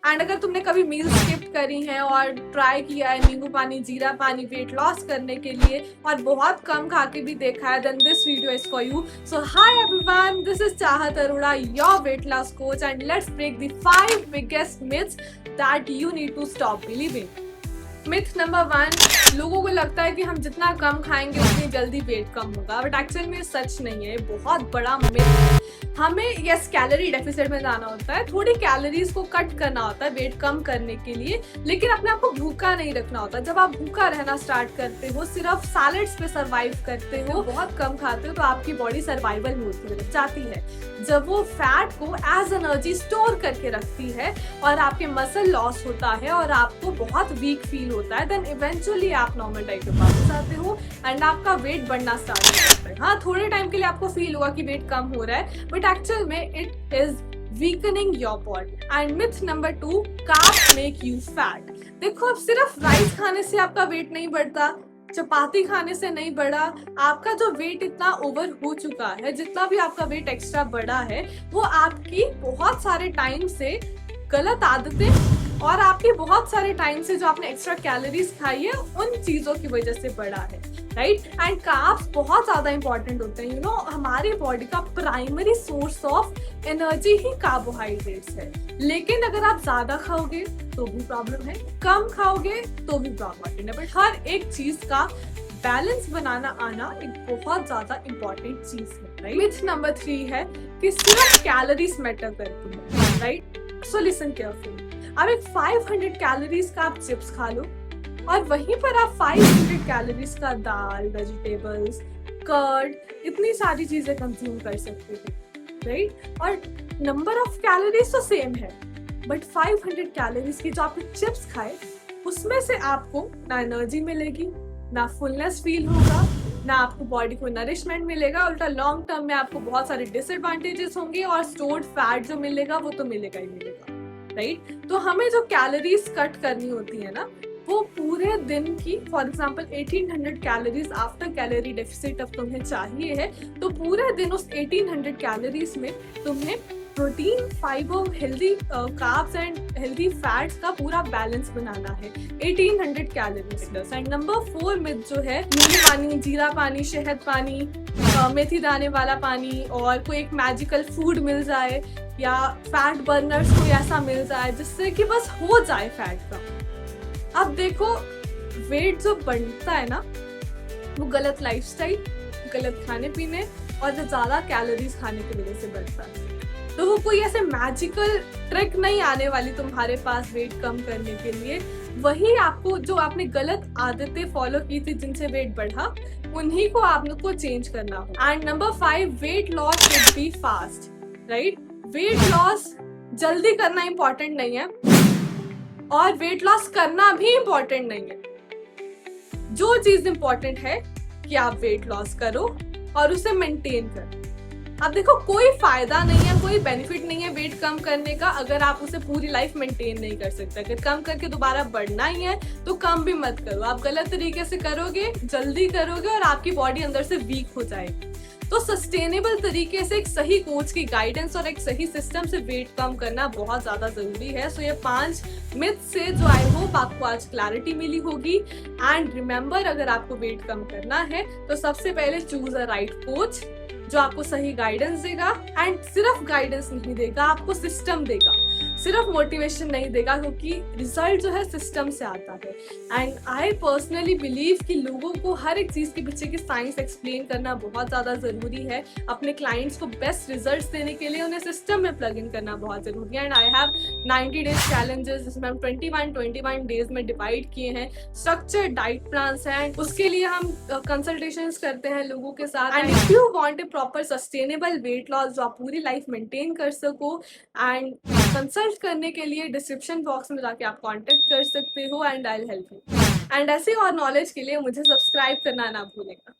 And अगर तुमने कभी मील स्किप करी है और ट्राई किया है नींबू पानी, जीरा पानी वेट लॉस करने के लिए और बहुत कम खा के भी देखा है, then this video is for you. So hi everyone, this is Chahat Arora, your weight loss coach, and let's break the 5 biggest myths that you need to stop believing. Myth number 1, लोगों को लगता है कि हम जितना कम खाएंगे उतनी जल्दी वेट कम होगा, बट एक्चुअल में सच नहीं है, बहुत बड़ा मिथ है। हमें यस कैलोरी डेफिसिट में जाना होता है, थोड़ी कैलोरीज को कट करना होता है वेट कम करने के लिए, लेकिन अपने आप को भूखा नहीं रखना होता। जब आप भूखा रहना स्टार्ट करते हो, सिर्फ सैलेड्स पे सर्वाइव करते हो, बहुत कम खाते हो, तो आपकी बॉडी सर्वाइवल मोड की तरफ जाती है। जब वो फैट को एज एनर्जी स्टोर करके रखती है और आपके मसल लॉस होता है और आपको बहुत वीक फील होता है, देन इवेंचुअली आप नॉर्मल डाइट पे वापस आते हो एंड आपका वेट बढ़ना स्टार्ट हो जाता है। हाँ, थोड़े टाइम के लिए आपको फील होगा कि वेट कम हो रहा है, बट एक्चुअल में it is weakening your body. And myth number 2, carbs make you fat. देखो, अब सिर्फ राइस खाने से आपका वेट नहीं बढ़ता, चपाती खाने से नहीं बढ़ा, आपका जो वेट इतना ओवर हो चुका है, जितना भी आपका वेट एक्स्ट्रा बढ़ा है, वो आपकी बहुत सारे टाइम से गलत आदतें और आपकी बहुत सारे टाइम से जो आपने एक्स्ट्रा कैलोरीज खाई है, उन चीजों की वजह से बढ़ा है, राइट। एंड कार्ब्स बहुत ज्यादा इंपॉर्टेंट होते हैं, हमारी बॉडी का primary source of energy he carbohydrates है। लेकिन अगर आप ज्यादा खाओगे तो भी प्रॉब्लम है, कम खाओगे तो भी प्रॉब्लम है, बट हर एक चीज का बैलेंस बनाना आना एक बहुत ज्यादा इंपॉर्टेंट चीज है, राइट। मिथ नंबर 3 है कि सिर्फ कैलोरीज मैटर करती है, राइट। सो लिसन केयरफुली, अब एक 500 कैलोरीज का आप चिप्स खा लो और वहीं पर आप 500 कैलोरीज का दाल, वेजिटेबल्स, कर्ड, इतनी सारी चीजें कंज्यूम कर सकते थे, राइट। और नंबर ऑफ कैलोरीज तो सेम है, बट 500 कैलोरीज की जो आपने चिप्स खाए, उसमें से आपको ना एनर्जी मिलेगी, ना फुलनेस फील होगा, ना आपको बॉडी को नरिशमेंट मिलेगा, उल्टा लॉन्ग टर्म में आपको बहुत सारे डिसएडवांटेजेस होंगे और स्टोर्ड फैट जो मिलेगा वो तो मिलेगा ही मिलेगा, राइट। तो हमें जो कैलोरीज कट करनी होती है ना, वो पूरे दिन की, for example 1800 calories after calorie deficit अब तुम्हें चाहिए है, तो पूरे दिन उस 1800 कैलोरीज में तुम्हें protein, fibre, healthy carbs and healthy fats का पूरा बैलेंस बनाना है 1800 कैलोरीज। एंड नंबर 4 मिथ जो है, नींबू पानी, जीरा पानी, शहद पानी, मेथी दाने वाला पानी और कोई एक मैजिकल फूड मिल जाए या फैट बर्नर्स कोई ऐसा मिल जाए जिससे कि बस हो जाए फैट का। अब देखो, वेट जो बढ़ता है ना, वो गलत लाइफस्टाइल, गलत खाने पीने और ज्यादा कैलोरीज खाने की वजह से बढ़ता है। तो वो कोई ऐसे मैजिकल ट्रिक नहीं आने वाली तुम्हारे पास वेट कम करने के लिए। वही आपको, जो आपने गलत आदतें फॉलो की थी जिनसे वेट बढ़ा, उन्हीं को आपको चेंज करना हो। And number 5, weight loss should be fast, right. Weight loss जल्दी करना इंपॉर्टेंट नहीं है और वेट लॉस करना भी इंपॉर्टेंट नहीं है। जो चीज इंपॉर्टेंट है कि आप वेट लॉस करो और उसे मेंटेन करो। अब देखो, कोई फायदा नहीं है, कोई बेनिफिट नहीं है वेट कम करने का अगर आप उसे पूरी लाइफ मेंटेन नहीं कर सकते। अगर कम करके दोबारा बढ़ना ही है तो कम भी मत करो, आप गलत तरीके से करोगे, जल्दी करोगे और आपकी बॉडी अंदर से वीक हो जाएगी। तो सस्टेनेबल तरीके से एक सही कोच की गाइडेंस और एक सही सिस्टम से वेट कम करना बहुत ज्यादा जरूरी है। सो ये 5 मिथ से जो आई होप आपको आज क्लैरिटी मिली होगी। एंड रिमेंबर, अगर आपको वेट कम करना है तो सबसे पहले चूज अ राइट कोच जो आपको सही गाइडेंस देगा, एंड सिर्फ गाइडेंस नहीं देगा, आपको सिस्टम देगा, सिर्फ मोटिवेशन नहीं देगा, क्योंकि रिजल्ट जो है सिस्टम से आता है। एंड आई पर्सनली बिलीव कि लोगों को हर एक चीज के पीछे की साइंस एक्सप्लेन करना बहुत ज्यादा जरूरी है। अपने क्लाइंट्स को बेस्ट रिजल्ट्स देने के लिए उन्हें सिस्टम में प्लग इन करना बहुत जरूरी है। And I have 90 days challenges जिसमें हम 21 डेज में डिवाइड किए हैं, स्ट्रक्चर्ड डाइट प्लान्स हैं, उसके लिए हम कंसल्टेशंस करते हैं लोगों के साथ। And if you want a proper sustainable weight loss जो आप पूरी लाइफ मेंटेन कर सको, एंड कंसल्ट करने के लिए डिस्क्रिप्शन बॉक्स में जाके आप कांटेक्ट कर सकते हो and I will help you. And ऐसे और नॉलेज के लिए मुझे सब्सक्राइब करना ना भूलेगा।